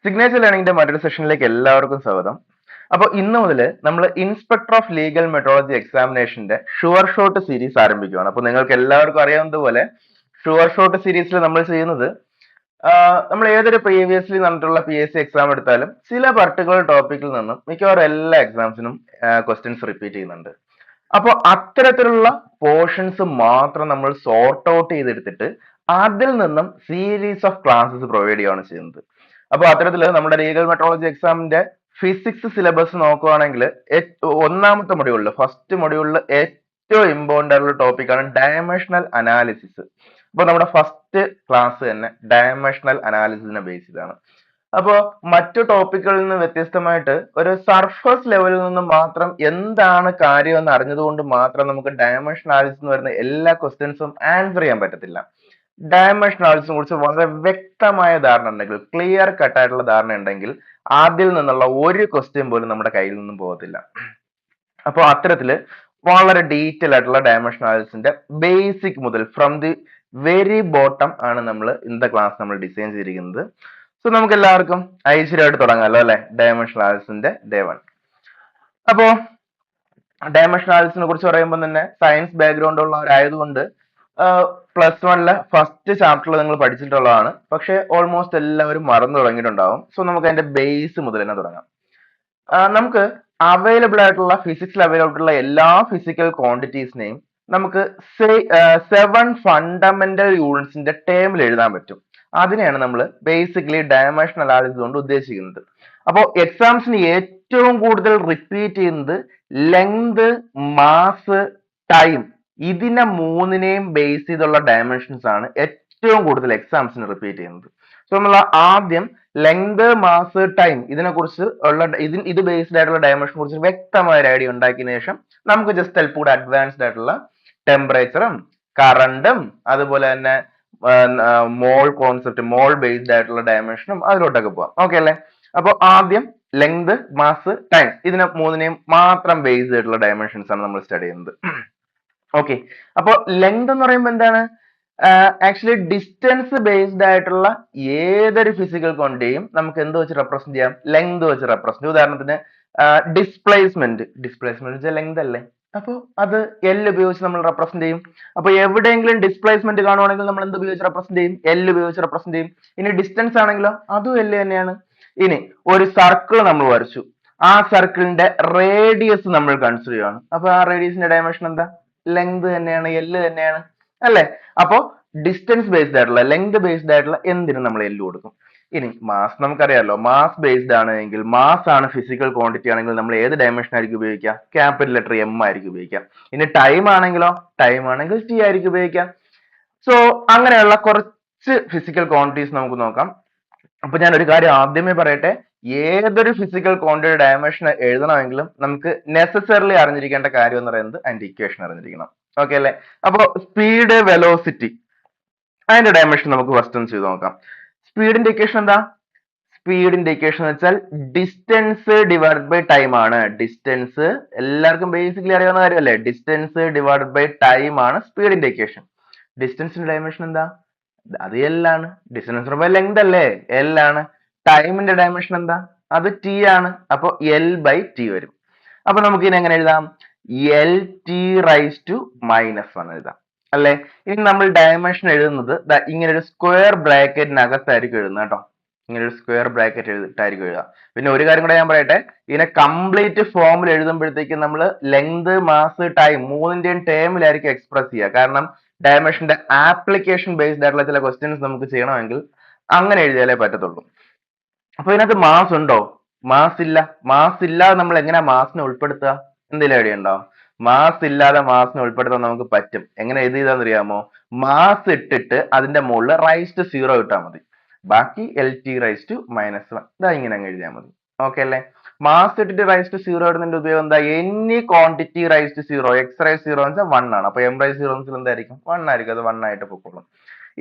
Signature ലേണിംഗിന്റെ മറ്റൊരു സെഷനിലേക്ക് എല്ലാവർക്കും സ്വാഗതം. അപ്പോൾ ഇന്ന് മുതൽ നമ്മൾ ഇൻസ്പെക്ടർ ഓഫ് ലീഗൽ മെട്രോളജി എക്സാമിനേഷന്റെ ഷുവർ ഷോട്ട് സീരീസ് ആരംഭിക്കുകയാണ്. അപ്പോൾ നിങ്ങൾക്ക് എല്ലാവർക്കും അറിയാവുന്നതുപോലെ ഷുവർ ഷോട്ട് സീരീസിൽ നമ്മൾ ചെയ്യുന്നത് നമ്മൾ ഏതൊരു പ്രീവിയസ്ലി നടന്നിട്ടുള്ള PSC എക്സാം എടുത്താലും ചില പർട്ടിക്കുലർ ടോപ്പിക്കിൽ നിന്നും മിക്കവാറും എല്ലാ എക്സാംസിനും ക്വസ്റ്റ്യൻസ് റിപ്പീറ്റ് ചെയ്യുന്നുണ്ട്. അപ്പോൾ അത്തരത്തിലുള്ള പോർഷൻസ് മാത്രം നമ്മൾ സോർട്ട് ഔട്ട് ചെയ്തെടുത്തിട്ട് അതിൽ നിന്നും സീരീസ് ഓഫ് ക്ലാസ്സസ് പ്രൊവൈഡ് ചെയ്യുകയാണ് ചെയ്യുന്നത്. അപ്പോൾ അത്തരത്തിൽ നമ്മുടെ ലീഗൽ മെട്രോളജി എക്സാമിന്റെ ഫിസിക്സ് സിലബസ് നോക്കുകയാണെങ്കിൽ ഒന്നാമത്തെ മൊഡ്യൂളിൽ ഫസ്റ്റ് മൊഡ്യൂളിൽ ഏറ്റവും ഇമ്പോർട്ടന്റ് ആയിട്ടുള്ള ടോപ്പിക്കാണ് ഡയമെൻഷണൽ അനാലിസിസ്. അപ്പോൾ നമ്മുടെ ഫസ്റ്റ് ക്ലാസ് തന്നെ ഡയമെൻഷണൽ അനാലിസിസിനെ ബേസ് ചെയ്താണ്. അപ്പോൾ മറ്റു ടോപ്പിക്കുകളിൽ നിന്ന് വ്യത്യസ്തമായിട്ട് ഒരു സർഫസ് ലെവലിൽ നിന്ന് മാത്രം എന്താണ് കാര്യം എന്ന് അറിഞ്ഞതുകൊണ്ട് മാത്രം നമുക്ക് ഡയമെൻഷൻ അനാലിസിസ് എന്ന് വരുന്ന എല്ലാ ക്വസ്റ്റ്യൻസും ആൻസർ ചെയ്യാൻ പറ്റത്തില്ല. ഡയമെൻഷൻ അനാലിസിസിനെ കുറിച്ച് വളരെ വ്യക്തമായ ധാരണ ഉണ്ടെങ്കിൽ, ക്ലിയർ കട്ട് ആയിട്ടുള്ള ധാരണ ഉണ്ടെങ്കിൽ അതിൽ നിന്നുള്ള ഒരു ക്വസ്റ്റ്യൻ പോലും നമ്മുടെ കയ്യിൽ നിന്നും പോകത്തില്ല. അപ്പോൾ അത്തരത്തില് വളരെ ഡീറ്റെയിൽ ആയിട്ടുള്ള ഡയമെൻഷൻ അനാലിസിസിന്റെ ബേസിക് മുതൽ ഫ്രം ദി വെരി ബോട്ടം ആണ് നമ്മൾ ഇന്നത്തെ ക്ലാസ് നമ്മൾ ഡിസൈൻ ചെയ്തിരിക്കുന്നത്. സോ നമുക്ക് എല്ലാവർക്കും ഐശ്വര്യമായിട്ട് തുടങ്ങാമല്ലോ അല്ലെ, ഡയമെൻഷൻ അനാലിസിസിന്റെ ഡേ 1. അപ്പോ ഡയമെൻഷൻ അനാലിസിസിനെ കുറിച്ച് പറയുമ്പോൾ തന്നെ സയൻസ് ബാക്ക്ഗ്രൗണ്ട് ഉള്ളവരായതുകൊണ്ട് +1 ഫസ്റ്റ് ചാപ്റ്ററിൽ നിങ്ങൾ പഠിച്ചിട്ടുള്ളതാണ്. പക്ഷെ ഓൾമോസ്റ്റ് എല്ലാവരും മറന്നു തുടങ്ങിയിട്ടുണ്ടാവും. സോ നമുക്ക് അതിന്റെ ബേസ് മുതൽ തന്നെ തുടങ്ങാം. നമുക്ക് അവൈലബിൾ ആയിട്ടുള്ള ഫിസിക്സിൽ അവൈലബിൾ ആയിട്ടുള്ള എല്ലാ ഫിസിക്കൽ ക്വാണ്ടിറ്റീസിനെയും നമുക്ക് 7 ഫണ്ടമെന്റൽ യൂണിറ്റ്സിന്റെ ടേമിൽ എഴുതാൻ പറ്റും. അതിനെയാണ് നമ്മൾ ബേസിക്കലി ഡയമെൻഷൻ അനാലിസിസ് കൊണ്ട് ഉദ്ദേശിക്കുന്നത്. അപ്പോൾ എക്സാംസിന് ഏറ്റവും കൂടുതൽ റിപ്പീറ്റ് ചെയ്യുന്നത് ലെങ്ത്, മാസ്, ടൈം, ഇതിനെ മൂന്നിനെയും ബേസ് ചെയ്തുള്ള ഡയമെൻഷൻസ് ആണ് ഏറ്റവും കൂടുതൽ എക്സാംസിന് റിപ്പീറ്റ് ചെയ്യുന്നത്. സോ നമ്മൾ ആദ്യം ലെങ്ത്, മാസ്, ടൈം ഇതിനെ കുറിച്ച് ഉള്ള ഇത് ബേസ്ഡ് ആയിട്ടുള്ള ഡയമെൻഷനെ കുറിച്ച് വ്യക്തമായ ഒരു ഐഡിയ ഉണ്ടാക്കിയതിനു ശേഷം നമുക്ക് ജസ്റ്റ് അല്പം കൂടെ അഡ്വാൻസ്ഡ് ആയിട്ടുള്ള ടെമ്പറേച്ചറും കറണ്ടും അതുപോലെ തന്നെ മോൾ കോൺസെപ്റ്റ്, മോൾ ബേസ്ഡ് ആയിട്ടുള്ള ഡയമെൻഷനും അതിലോട്ടൊക്കെ പോവാം. ഓക്കെ അല്ലേ? അപ്പോൾ ആദ്യം ലെങ്ത്, മാസ്, ടൈം ഇതിനെ മൂന്നിനെയും മാത്രം ബേസ് ചെയ്തിട്ടുള്ള ഡയമെൻഷൻസ് ആണ് നമ്മൾ സ്റ്റഡി ചെയ്യുന്നത്. ഓക്കെ, അപ്പോൾ ലെങ്ത് എന്ന് പറയുമ്പോൾ എന്താണ്? ആക്ച്വലി ഡിസ്റ്റൻസ് ബേസ്ഡ് ആയിട്ടുള്ള ഏതൊരു ഫിസിക്കൽ ക്വാണ്ടിറ്റിയും നമുക്ക് എന്ത് വെച്ച് റെപ്രസെന്റ് ചെയ്യാം? ലെങ്ത് വെച്ച് റെപ്രസെന്റ്. ഉദാഹരണത്തിന് ഡിസ്പ്ലേസ്മെന്റ് വെച്ചാൽ ലെങ്ത് അല്ലേ? അപ്പോൾ അത് L ഉപയോഗിച്ച് നമ്മൾ റെപ്രസെന്റ് ചെയ്യും. അപ്പൊ എവിടെയെങ്കിലും ഡിസ്പ്ലേസ്മെന്റ് കാണുവാണെങ്കിൽ നമ്മൾ എന്ത് ഉപയോഗിച്ച് റെപ്രസെന്റ് ചെയ്യും? L ഉപയോഗിച്ച് റെപ്രസെന്റ് ചെയ്യും. ഇനി ഡിസ്റ്റൻസ് ആണെങ്കിലോ അതും L തന്നെയാണ്. ഇനി ഒരു സർക്കിൾ നമ്മൾ വരച്ചു, ആ സർക്കിളിന്റെ റേഡിയസ് നമ്മൾ കൺസിഡർ ചെയ്യണം. അപ്പൊ ആ റേഡിയസിന്റെ ഡയമെൻഷൻ എന്താ? ലെങ്ത് തന്നെയാണ്, L തന്നെയാണ് അല്ലെ? അപ്പോ ഡിസ്റ്റൻസ് ബേസ്ഡ് ആയിട്ടുള്ള, ലെങ്ത് ബേസ്ഡ് ആയിട്ടുള്ള എന്തിനും നമ്മൾ L കൊടുക്കും. ഇനി മാസ് നമുക്കറിയാലോ, മാസ് ബേസ്ഡ് ആണ് എങ്കിൽ, മാസ് ആണ് ഫിസിക്കൽ ക്വാണ്ടിറ്റി ആണെങ്കിൽ നമ്മൾ ഏത് ഡയമെൻഷൻ ആയിരിക്കും ഉപയോഗിക്കുക? ക്യാപിറ്റൽ ലെറ്റർ M ആയിരിക്കും ഉപയോഗിക്കുക. ഇനി ടൈം ആണെങ്കിലോ, ടൈം ആണെങ്കിൽ T ആയിരിക്കും ഉപയോഗിക്കുക. സോ അങ്ങനെയുള്ള കുറച്ച് ഫിസിക്കൽ ക്വാണ്ടിറ്റീസ് നമുക്ക് നോക്കാം. അപ്പൊ ഞാൻ ഒരു കാര്യം ആദ്യമേ പറയട്ടെ, ഏതൊരു ഫിസിക്കൽ ക്വാണ്ടിറ്റി ഡയമെൻഷൻ എഴുതണമെങ്കിലും നമുക്ക് നെസസറിലി അറിഞ്ഞിരിക്കേണ്ട കാര്യം എന്ന് പറയുന്നത് അതിന്റെ ഇക്വേഷൻ അറിഞ്ഞിരിക്കണം. ഓക്കെ അല്ലെ? അപ്പൊ സ്പീഡ്, വെലോസിറ്റി അതിന്റെ ഡയമെൻഷൻ നമുക്ക് ഫസ്റ്റ് ഒന്ന് ചെയ്ത് നോക്കാം. സ്പീഡിന്റെ ഇക്വേഷൻ എന്താ? സ്പീഡിന്റെ ഇക്വേഷൻ എന്ന് വെച്ചാൽ ഡിസ്റ്റൻസ് ഡിവൈഡ് ബൈ ടൈം ആണ്. ഡിസ്റ്റൻസ് എല്ലാവർക്കും ബേസിക്കലി അറിയാവുന്ന കാര്യമല്ലേ? ഡിസ്റ്റൻസ് ഡിവൈഡ് ബൈ ടൈം ആണ് സ്പീഡിന്റെ ഇക്വേഷൻ. ഡിസ്റ്റൻസിന്റെ ഡയമെൻഷൻ എന്താ? അത് L ആണ്. ഡിസ്റ്റൻസ് ബൈ ലെങ്ത് അല്ലേ? L ആണ്. ടൈമിന്റെ ഡയമെൻഷൻ എന്താ? അത് T ആണ്. അപ്പൊ L/T വരും. അപ്പൊ നമുക്ക് ഇതിനെ എങ്ങനെ എഴുതാം? LT⁻⁻1 എഴുതാം അല്ലെ? ഇനി നമ്മൾ ഡയമെൻഷൻ എഴുതുന്നത് ഇങ്ങനെ ഒരു സ്ക്വയർ ബ്രാക്കറ്റിനകത്തായിരിക്കും എഴുതുന്നത് കേട്ടോ. ഇങ്ങനെ ഒരു സ്ക്വയർ ബ്രാക്കറ്റ് എഴുതിട്ടായിരിക്കും എഴുതുക. പിന്നെ ഒരു കാര്യം കൂടെ ഞാൻ പറയട്ടെ, ഇതിനെ കംപ്ലീറ്റ് ഫോമിൽ എഴുതുമ്പോഴത്തേക്കും നമ്മൾ ലെങ്ത്, മാസ്, ടൈം മൂന്നിന്റെയും ടേമിലായിരിക്കും എക്സ്പ്രസ് ചെയ്യുക. കാരണം ഡയമെൻഷന്റെ ആപ്ലിക്കേഷൻ ബേസ്ഡ് ആയിട്ടുള്ള ചില ക്വസ്റ്റ്യൻസ് നമുക്ക് ചെയ്യണമെങ്കിൽ അങ്ങനെ എഴുതിയാലേ പറ്റത്തുള്ളൂ. അപ്പൊ ഇതിനകത്ത് മാസ് ഉണ്ടോ? മാസ് ഇല്ല. മാസ് ഇല്ലാതെ നമ്മൾ എങ്ങനെയാ മാസിനെ ഉൾപ്പെടുത്തുക? എന്തെങ്കിലും ഐഡിയ ഉണ്ടോ? മാസ് ഇല്ലാതെ മാസിനെ ഉൾപ്പെടുത്താൻ നമുക്ക് പറ്റും. എങ്ങനെ എഴുതിയതാന്ന് അറിയാമോ? മാസ് ഇട്ടിട്ട് അതിന്റെ മുകളിൽ ⁻⁻0 ഇട്ടാൽ മതി. ബാക്കി LT⁻⁻1 ഇതാ ഇങ്ങനെ അങ്ങ് എഴുതിയാൽ മതി. ഓക്കെ അല്ലേ? മാസ് ഇട്ടിട്ട് ⁻⁻0 ഇടുന്നതിന്റെ ഉപയോഗം എന്താ? എനി ക്വാണ്ടിറ്റി ⁻⁻0, x⁻⁻0 എന്ന് വെച്ചാൽ 1 ആണ്. അപ്പൊ m⁻⁻0 എന്തായിരിക്കും? 1 ആയിരിക്കും. അത് 1 ആയിട്ട് പൊക്കോളും.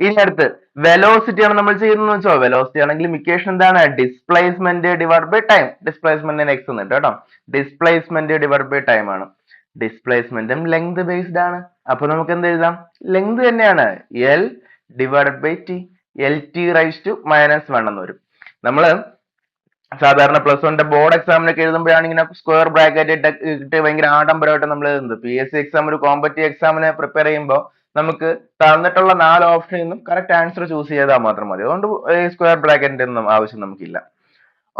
ഇനി അടുത്ത് വെലോസിറ്റി ആണ് നമ്മൾ ചെയ്യുന്നത് വെച്ചോ. വെലോസിറ്റി ആണെങ്കിൽ ഇക്വേഷൻ എന്താണ്? Displacement divide by time. ഡിസ്പ്ലേസ്മെന്റിന് x എന്നിട്ട് കേട്ടോ. ഡിസ്പ്ലേസ്മെന്റ് ഡിവൈഡ് ബൈ ടൈം ആണ്. ഡിസ്പ്ലേസ്മെന്റും ലെങ്ത് ബേസ്ഡ് ആണ്. അപ്പൊ നമുക്ക് എന്ത് എഴുതാം? ലെങ്ത് തന്നെയാണ്. L/T. LT⁻⁻1 എന്ന് വരും. നമ്മള് സാധാരണ പ്ലസ് വണ്ണിന്റെ ബോർഡ് എക്സാമിനൊക്കെ എഴുതുമ്പോഴാണ് ഇങ്ങനെ സ്ക്വയർ ബ്രാക്കറ്റ് ഇട്ട് ഭയങ്കര ആഡംബരമായിട്ട് നമ്മൾ എഴുതുന്നത്. PSC എക്സാം ഒരു കോമ്പറ്റീവ് എക്സാമിനെ പ്രിപ്പയർ ചെയ്യുമ്പോൾ നമുക്ക് തന്നിട്ടുള്ള 4 ഓപ്ഷനിൽ നിന്നും കറക്റ്റ് ആൻസർ ചൂസ് ചെയ്താൽ മാത്രം മതി. അതുകൊണ്ട് ഈ സ്ക്വയർ ബ്രാക്കറ്റിന്റെ ഒന്നും ആവശ്യം നമുക്കില്ല.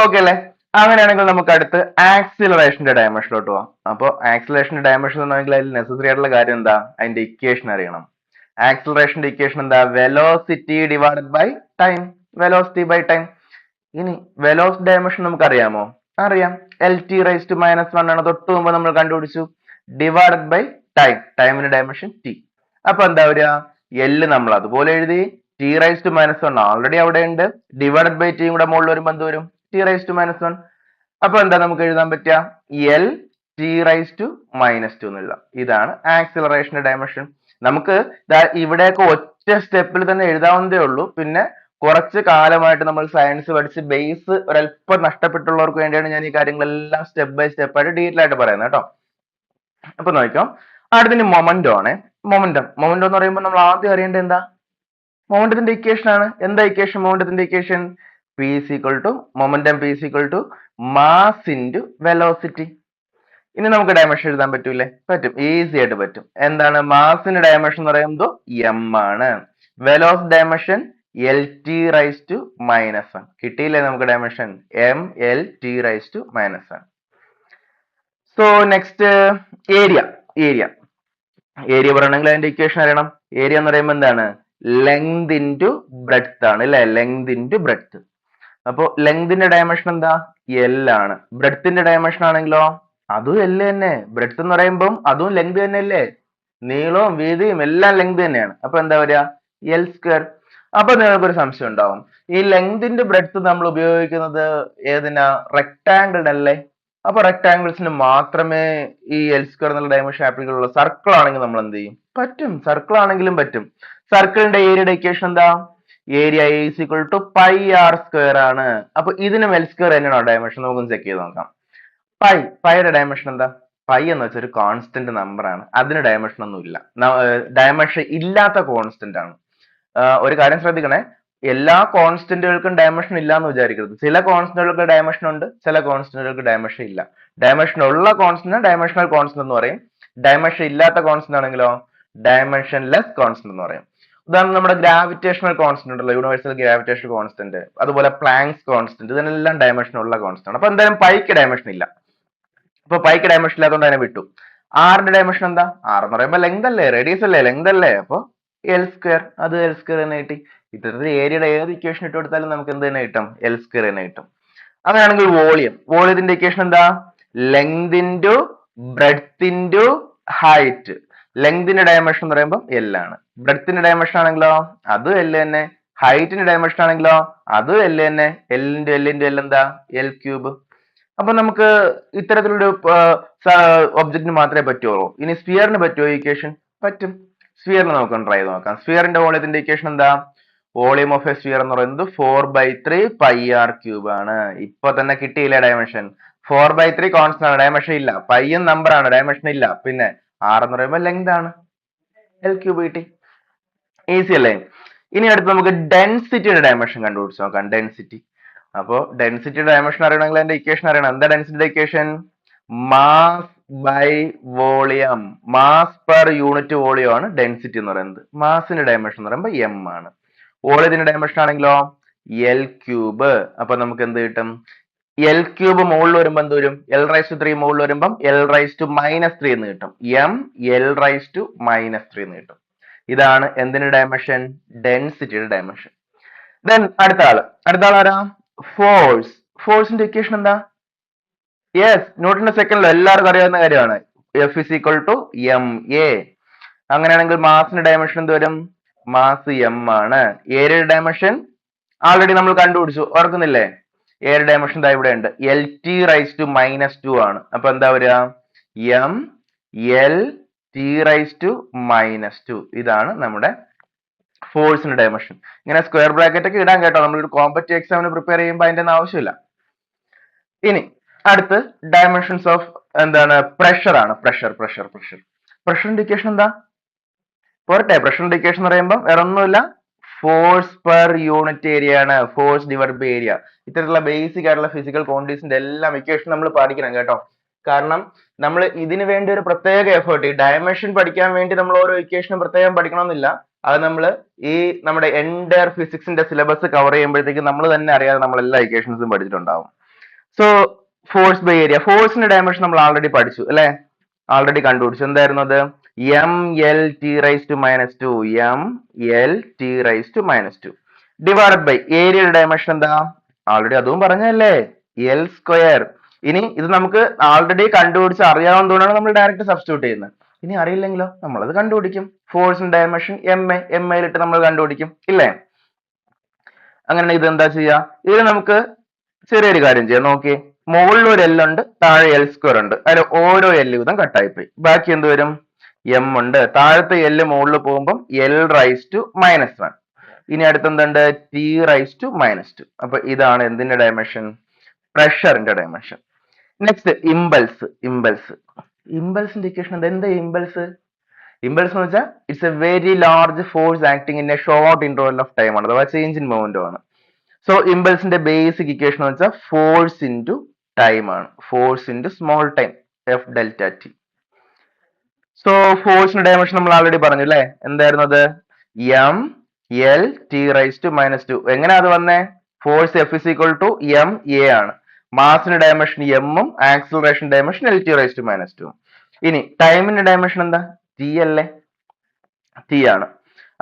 ഓക്കെ അല്ലേ? അങ്ങനെയാണെങ്കിൽ നമുക്ക് അടുത്ത് ആക്സിലറേഷന്റെ ഡയമെൻഷനിലോട്ട് പോവാം. അപ്പോൾ ആക്സിലറേഷന്റെ ഡയമെൻഷൻ എന്ന് അതിൽ നെസസറി ആയിട്ടുള്ള കാര്യം എന്താ? അതിന്റെ ഇക്വേഷൻ അറിയണം. ആക്സിലറേഷന്റെ ഇക്വേഷൻ എന്താ? Velocity divided by time. Velocity by time. ഇനി വെലോസിറ്റി ഡയമെൻഷൻ നമുക്ക് അറിയാമോ? അറിയാം. LT⁻⁻1 ആണ്. തൊട്ട് മുമ്പ് നമ്മൾ കണ്ടുപിടിച്ചു. Divided by time. ടൈമിന്റെ ഡയമെൻഷൻ t. അപ്പൊ എന്താ വരിക? L നമ്മൾ അതുപോലെ എഴുതി. T⁻⁻1 ഓൾറെഡി അവിടെ ഉണ്ട്. ഡിവൈഡഡ് ബൈ ടി കൂടെ മുകളിൽ വരുമ്പോൾ എന്ത് വരും? T⁻⁻1. അപ്പൊ എന്താ നമുക്ക് എഴുതാൻ പറ്റുക? LT⁻⁻2 എന്ന് എഴുതാം. ഇതാണ് ആക്സിലറേഷന്റെ ഡയമെൻഷൻ. നമുക്ക് ഇവിടെയൊക്കെ ഒറ്റ സ്റ്റെപ്പിൽ തന്നെ എഴുതാവുന്നതേ ഉള്ളൂ. പിന്നെ കുറച്ച് കാലമായിട്ട് നമ്മൾ സയൻസ് പഠിച്ച് ബേസ് ഒരല്പം നഷ്ടപ്പെട്ടുള്ളവർക്ക് വേണ്ടിയാണ് ഞാൻ ഈ കാര്യങ്ങളെല്ലാം സ്റ്റെപ്പ് ബൈ സ്റ്റെപ്പ് ആയിട്ട് ഡീറ്റെയിൽ ആയിട്ട് പറയുന്നത് കേട്ടോ. അപ്പൊ നോക്കാം. അടുത്തിന് മൊമെന്റോ ആണ്. മൊമെന്റം എന്ന് പറയുമ്പോൾ നമ്മൾ ആദ്യം അറിയേണ്ടത് എന്താ? മൊമെന്റത്തിന്റെ ഇക്വേഷൻ ആണ്. എന്താ ഇക്വേഷൻ? മൊമെന്റത്തിന്റെ equation momentum P = mass into velocity. ഇനി നമുക്ക് ഡയമെൻഷൻ എഴുതാൻ പറ്റൂലേ? പറ്റും. ഈസി ആയിട്ട് പറ്റും. എന്താണ് മാസിന്റെ ഡയമെൻഷൻ എന്ന് പറയുമ്പോൾ m ആണ്. Velocity dimension LT⁻⁻1. കിട്ടിയില്ലേ നമുക്ക് dimension? MLT⁻⁻1. So next area. Area പറയണമെങ്കിൽ അതിന്റെ ഇക്വേഷൻ അറിയണം. ഏരിയ എന്ന് പറയുമ്പോൾ എന്താണ്? ലെങ്ത് ഇൻറ്റു ബ്രെഡ്ത്ത് ആണ് അല്ലെ? Length into breadth. അപ്പൊ ലെങ്തിന്റെ ഡയമെൻഷൻ എന്താ? L ആണ്. ബ്രെഡ്ത്തിന്റെ ഡയമെൻഷൻ ആണെങ്കിലോ അതും L തന്നെ. ബ്രെഡ്ത്ത് എന്ന് പറയുമ്പോൾ അതും ലെങ്ത് തന്നെ അല്ലേ? നീളവും വീതിയും എല്ലാം ലെങ്ത് തന്നെയാണ്. അപ്പൊ എന്താ വരിക? L². അപ്പൊ നിങ്ങൾക്കൊരു സംശയം ഉണ്ടാവും. ഈ ലെങ്തിന്റെ ബ്രെഡ്ത്ത് നമ്മൾ ഉപയോഗിക്കുന്നത് ഏതിനാ? റെക്ടാംഗിളിനല്ലേ? അപ്പൊ റെക്ടാംഗിൾസിന് മാത്രമേ ഈ L² എന്നുള്ള ഡയമെൻഷൻ ആപ്ലിക്കബിൾ ഉള്ളൂ. സർക്കിൾ ആണെങ്കിൽ നമ്മൾ എന്ത് ചെയ്യും? പറ്റും. സർക്കിൾ ആണെങ്കിലും പറ്റും. സർക്കിളിന്റെ ഏരിയയുടെ ഇക്വേഷൻ എന്താ? ഏരിയ = πr² ആണ്. അപ്പൊ ഇതിനും L² തന്നെയാണോ ഡയമെൻഷൻ? നമുക്കൊന്ന് ചെക്ക് ചെയ്ത് നോക്കാം. പൈയുടെ ഡയമെൻഷൻ എന്താ? പൈ എന്ന് വെച്ചാൽ ഒരു കോൺസ്റ്റന്റ് നമ്പർ ആണ്. അതിന് ഡയമെൻഷൻ ഒന്നും ഇല്ല. ഡയമെൻഷൻ ഇല്ലാത്ത കോൺസ്റ്റന്റ് ആണ്. ഒരു കാര്യം ശ്രദ്ധിക്കണേ. എല്ലാ കോൺസ്റ്റന്റുകൾക്കും ഡയമെൻഷൻ ഇല്ല എന്ന് വിചാരിക്കരുത്. ചില കോൺസ്റ്റന്റുകൾക്ക് ഡയമെൻഷൻ ഉണ്ട്, ചില കോൺസ്റ്റന്റുകൾക്ക് ഡയമെൻഷൻ ഇല്ല. ഡയമെൻഷൻ ഉള്ള കോൺസ്റ്റന്റ് ഡയമെൻഷണൽ കോൺസ്റ്റന്റ് എന്ന് പറയും. ഡയമെൻഷൻ ഇല്ലാത്ത കോൺസ്റ്റന്റ് ആണെങ്കിലോ ഡയമെൻഷൻലെസ് കോൺസ്റ്റന്റ് എന്ന് പറയും. ഉദാഹരണം നമ്മുടെ ഗ്രാവിറ്റേഷണൽ കോൺസ്റ്റന്റ് ഉണ്ടല്ലോ, യൂണിവേഴ്സൽ ഗ്രാവിറ്റേഷണൽ കോൺസ്റ്റന്റ്, അതുപോലെ പ്ലാങ്ക്സ് കോൺസ്റ്റന്റ്, ഇതിനെല്ലാം ഡയമെൻഷൻ ഉള്ള കോൺസ്റ്റന്റ് ആണ്. അപ്പൊ എന്തായാലും പൈക്ക് ഡയമെൻഷൻ ഇല്ല. അപ്പൊ പൈക്ക് ഡയമെൻഷൻ ഇല്ലാത്തതുകൊണ്ട് അതിനെ വിട്ടു. ആറിന്റെ ഡയമെൻഷൻ എന്താ? ആർ എന്ന് പറയുമ്പോൾ ലെങ്ത് അല്ലേ? റേഡിയസ് അല്ലേ? ലെങ്ത് അല്ലേ? അപ്പൊ L². അത് L² തന്നെ കിട്ടി. ഇത്തരത്തിൽ ഏരിയയുടെ ഏത് ഇക്വേഷൻ ഇട്ട് കൊടുത്താലും നമുക്ക് എന്ത് തന്നെ കിട്ടും? L² തന്നെ കിട്ടും. അങ്ങനെയാണെങ്കിൽ വോളിയത്തിന്റെ ഇക്വേഷൻ എന്താ? Length into breadth into height. ലെങ്തിന്റെ ഡയമെൻഷൻ എന്ന് പറയുമ്പോൾ L ആണ്. ബ്രെഡ്ത്തിന്റെ ഡയമെൻഷൻ ആണെങ്കിലോ അത് L തന്നെ. ഹൈറ്റിന്റെ ഡയമെൻഷൻ ആണെങ്കിലോ അത് L തന്നെ. L ഇൻറ്റു L എന്താ? L³. അപ്പൊ നമുക്ക് ഇത്തരത്തിലൊരു ഒബ്ജക്റ്റിന് മാത്രമേ പറ്റുള്ളൂ. ഇനി സ്ഫിയറിന് പറ്റുമോ ഇക്വേഷൻ? പറ്റും. സ്ഫിയറിന് നമുക്ക് ട്രൈ ചെയ്ത് നോക്കാം. സ്ഫിയറിന്റെ വോളിയത്തിന്റെ ഇക്വേഷൻ എന്താ? വോളിയം ഓഫ് എ സ്ഫിയർ എന്ന് പറയുന്നത് 4/3 πr³ ആണ്. ഇപ്പൊ തന്നെ കിട്ടിയില്ല ഡയമെൻഷൻ. 4/3 കോൺസ്റ്റന്റ് ആണ്, ഡയമെൻഷൻ ഇല്ല. പൈയും നമ്പർ ആണ്, ഡയമെൻഷൻ ഇല്ല. പിന്നെ r എന്ന് പറയുമ്പോൾ ലെങ്ത് ആണ്. L³ കിട്ടി. ഈസി അല്ലേ? ഇനി അടുത്ത് നമുക്ക് ഡെൻസിറ്റിയുടെ ഡയമെൻഷൻ കണ്ടുപിടിച്ച് നോക്കാം. ഡെൻസിറ്റി. അപ്പോ ഡെൻസിറ്റിയുടെ ഡയമെൻഷൻ അറിയണമെങ്കിൽ അതിന്റെ ഇക്വേഷൻ അറിയണം. എന്താ ഡെൻസിറ്റിയുടെ equation? Mass by volume. Mass per unit volume ആണ് ഡെൻസിറ്റി എന്ന് പറയുന്നത്. മാസിന്റെ ഡയമെൻഷൻ എന്ന് പറയുമ്പോൾ m ആണ്. വോളിയത്തിന്റെ ഡയമെൻഷൻ ആണെങ്കിലോ L³. അപ്പൊ നമുക്ക് എന്ത് കിട്ടും? L³ മുകളിൽ വരുമ്പോൾ എന്ത് വരും? L⁻³ മുകളിൽ വരുമ്പോൾ L⁻³ എന്ന് കിട്ടും. m L⁻³ എന്ന് കിട്ടും. ഇതാണ് എന്തിന്റെ ഡയമെൻഷൻ? ഡെൻസിറ്റിയുടെ ഡയമെൻഷൻ. ദെൻ അടുത്ത ആൾ ആരാ? ഫോഴ്സ്. ഫോഴ്സിന്റെ ഇക്വേഷൻ എന്താ? യെസ്, ന്യൂട്ടന്റെ സെക്കൻഡ് ലോ എല്ലാവർക്കും അറിയാവുന്ന കാര്യമാണ്. F = ma. അങ്ങനെയാണെങ്കിൽ മാസിന്റെ ഡയമെൻഷൻ എന്ത് വരും? മാസ് m ആണ്. ഏരിയയുടെ ഡയമെൻഷൻ ആൾറെഡി നമ്മൾ കണ്ടുപിടിച്ചു, ഓർക്കുന്നില്ലേ? ഏരിയ ഡയമെൻഷൻ ദാ ഇവിടെ ഉണ്ട്. LT⁻⁻2 ആണ്. അപ്പൊ എന്താ വരിക? m LT⁻⁻2. ഇതാണ് നമ്മുടെ ഫോഴ്സിന്റെ ഡയമെൻഷൻ. ഇങ്ങനെ സ്ക്വയർ ബ്രാക്കറ്റ് ഒക്കെ ഇടാൻ കേട്ടോ. നമ്മളൊരു കോമ്പറ്റീവ് എക്സാമിന് പ്രിപ്പയർ ചെയ്യുമ്പോൾ അതിന്റെ ഒന്നും ആവശ്യമില്ല. ഇനി അടുത്ത് ഡയമെൻഷൻസ് ഓഫ് എന്താണ്? പ്രഷർ ആണ്. പ്രഷറിന്റെ ഇക്വേഷൻ എന്താ? പോരട്ടെ. പ്രഷറിന്റെ ഇക്വേഷൻ എന്ന് പറയുമ്പോൾ വേറെ ഒന്നുമില്ല, ഫോഴ്സ് പെർ യൂണിറ്റ് ഏരിയ ആണ്. Force divide by area. ഇത്തരത്തിലുള്ള ബേസിക് ആയിട്ടുള്ള ഫിസിക്കൽ ക്വാണ്ടിറ്റീസിന്റെ എല്ലാം ഇക്വേഷൻ നമ്മൾ പഠിക്കണം കേട്ടോ. കാരണം നമ്മൾ ഇതിനു വേണ്ടി ഒരു പ്രത്യേക എഫേർട്ട്, ഈ ഡയമെൻഷൻ പഠിക്കാൻ വേണ്ടി നമ്മൾ ഓരോ ഇക്വേഷനും പ്രത്യേകം പഠിക്കണമെന്നില്ല. അത് നമ്മൾ ഈ നമ്മുടെ എൻഡയർ ഫിസിക്സിന്റെ സിലബസ് കവർ ചെയ്യുമ്പോഴത്തേക്ക് നമ്മൾ തന്നെ അറിയാതെ നമ്മൾ എല്ലാ ഇക്വേഷൻസും പഠിച്ചിട്ടുണ്ടാവും. സോ ഫോഴ്സ് ബൈ ഏരിയ, ഫോഴ്സിന്റെ ഡയമെൻഷൻ നമ്മൾ ആൾറെഡി പഠിച്ചു അല്ലെ, ആൾറെഡി കണ്ടുപിടിച്ചു. എന്തായിരുന്നു അത്? M L T raise to minus two, M L T raise to minus two divide by ഏരിയയുടെ ഡയമെൻഷൻ എന്താ? ആൾറെഡി അതും പറഞ്ഞല്ലേ, എൽ സ്ക്വയർ. ഇനി ഇത് നമുക്ക് ആൾറെഡി കണ്ടുപിടിച്ച് അറിയാവുന്നതുകൊണ്ടാണ് നമ്മൾ ഡയറക്റ്റ് സബ്സ്റ്റിറ്റ്യൂട്ട് ചെയ്യുന്നത്. ഇനി അറിയില്ലെങ്കിലോ നമ്മളത് കണ്ടുപിടിക്കും. ഫോഴ്സിന്റെ ഡയമെൻഷൻ എം എയിലിട്ട് നമ്മൾ കണ്ടുപിടിക്കും ഇല്ലേ? അങ്ങനെ ഇത് എന്താ ചെയ്യാ? ഇത് നമുക്ക് ചെറിയൊരു കാര്യം ചെയ്യാം. നോക്കിയേ, മുകളിൽ ഒരു എൽ ഉണ്ട്, താഴെ എൽ സ്ക്വയർ ഉണ്ട്. അതിൽ ഓരോ എൽ വീതം കട്ടായി പോയി. ബാക്കി എന്ത് വരും? എം ഉണ്ട്. താഴത്തെ എല്ല് മുകളിൽ പോകുമ്പോൾ L raise to minus one. ഇനി അടുത്തെന്തുണ്ട്? T raise to minus two. അപ്പൊ ഇതാണ് എന്തിന്റെ ഡയമെൻഷൻ? പ്രഷറിന്റെ ഡയമെൻഷൻ. Next impulse. ഇമ്പൾസിന്റെ ഇക്വേഷൻ എന്താ? എന്താ ഇമ്പൾസ്? ഇമ്പൾസ് എന്ന് വെച്ചാൽ it's a very large force acting in a short interval of time ആണ്, അഥവാ ചേഞ്ച് ഇൻ മൊമെന്റം ആണ്. സോ ഇമ്പൾസിന്റെ ബേസിക് ഇക്വേഷൻ എന്ന് വെച്ചാൽ ഫോഴ്സ് ഇൻറ്റു ടൈം ആണ്. Force into small time, F delta T. So ഫോഴ്സിന്റെ ഡയമെൻഷൻ നമ്മൾ ആൾറെഡി പറഞ്ഞു അല്ലെ, എന്തായിരുന്നു അത്? M L T raise to minus two. എങ്ങനെയാ അത് വന്നേ? Force F is equal to M A ആണ്. മാസിന്റെ ഡയമെൻഷൻ എമ്മും acceleration dimension L T raise to minus two. ഇനി ടൈമിന്റെ ഡയമെൻഷൻ എന്താ? ടി അല്ലേ, ടി ആണ്.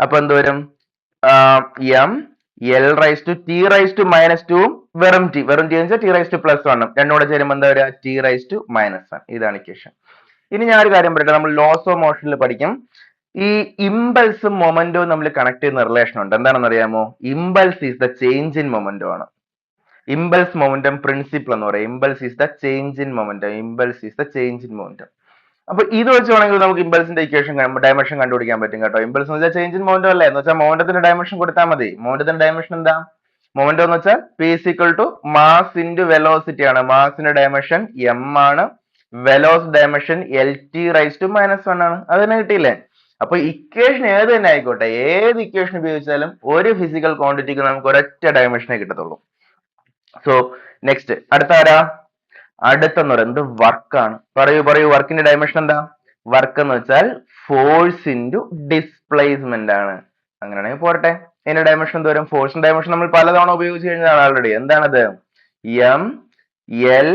അപ്പൊ എന്ത് വരും? M L raise to T raise to minus two വെറും ടി എന്ന് വെച്ചാൽ ടി റൈസ് ടു പ്ലസ് വണ്ണും രണ്ടും കൂടെ ചേരുമ്പോൾ എന്താ വരിക? T raise to minus one. ഇതാണ് ഇക്വേഷൻ. ഇനി ഞാൻ ഒരു കാര്യം പറയട്ടെ, നമ്മൾ ലോസ് ഓഫ് മോഷനിൽ പഠിക്കും. ഈ ഇമ്പൾസും മൊമെന്റവും തമ്മിൽ കണക്ട് ചെയ്യുന്ന റിലേഷൻ ഉണ്ട്. എന്താണെന്ന് അറിയാമോ? Impulse is the change in momentum ആണ്. ഇമ്പൾസ് മൊമെന്റം പ്രിൻസിപ്പിൾ എന്ന് പറയും. Impulse is the change in momentum. അപ്പൊ ഇത് വെച്ച് വേണമെങ്കിൽ നമുക്ക് ഇമ്പൾസിന്റെ ഇക്വേഷൻ ഡയമെൻഷൻ കണ്ടുപിടിക്കാൻ പറ്റും കേട്ടോ. ഇമ്പൾസ് എന്ന് വെച്ചാൽ ചേഞ്ച് ഇൻ മൊമെന്റം അല്ലേ, എന്ന് വെച്ചാൽ മൊമെന്റത്തിന്റെ ഡയമെൻഷൻ കൊടുത്താൽ മതി. മൊമെന്റത്തിന്റെ ഡയമെൻഷൻ എന്താ? മൊമെന്റം എന്ന് വെച്ചാൽ P is equal to mass into velocity ആണ്. മാസിന്റെ ഡയമെൻഷൻ എം ആണ്, velocity dimension L T raise to minus one ആണ്. അത് തന്നെ കിട്ടിയില്ലേ? അപ്പൊ ഇക്വേഷൻ ഏത് തന്നെ ആയിക്കോട്ടെ, ഏത് ഇക്വേഷൻ ഉപയോഗിച്ചാലും ഒരു ഫിസിക്കൽ ക്വാണ്ടിറ്റിക്ക് നമുക്ക് ഒരൊറ്റ ഡയമെൻഷനേ കിട്ടത്തുള്ളൂ. സോ നെക്സ്റ്റ് അടുത്ത ആരാ? അടുത്തെന്ന് പറയുന്നത് വർക്കാണ്. പറയൂ വർക്കിന്റെ ഡയമെൻഷൻ എന്താ? വർക്ക് എന്ന് വെച്ചാൽ ഫോഴ്സ് ഇൻറ്റു ഡിസ്പ്ലേസ്മെന്റ് ആണ്. അങ്ങനെയാണെങ്കിൽ പോരട്ടെ. ഇതിന്റെ ഡയമെൻഷൻ എന്ത് വരും? ഫോഴ്സിന്റെ ഡയമെൻഷൻ നമ്മൾ പലതവണ ഉപയോഗിച്ച് കഴിഞ്ഞാണ് ആൾറെഡി. എന്താണത്? M L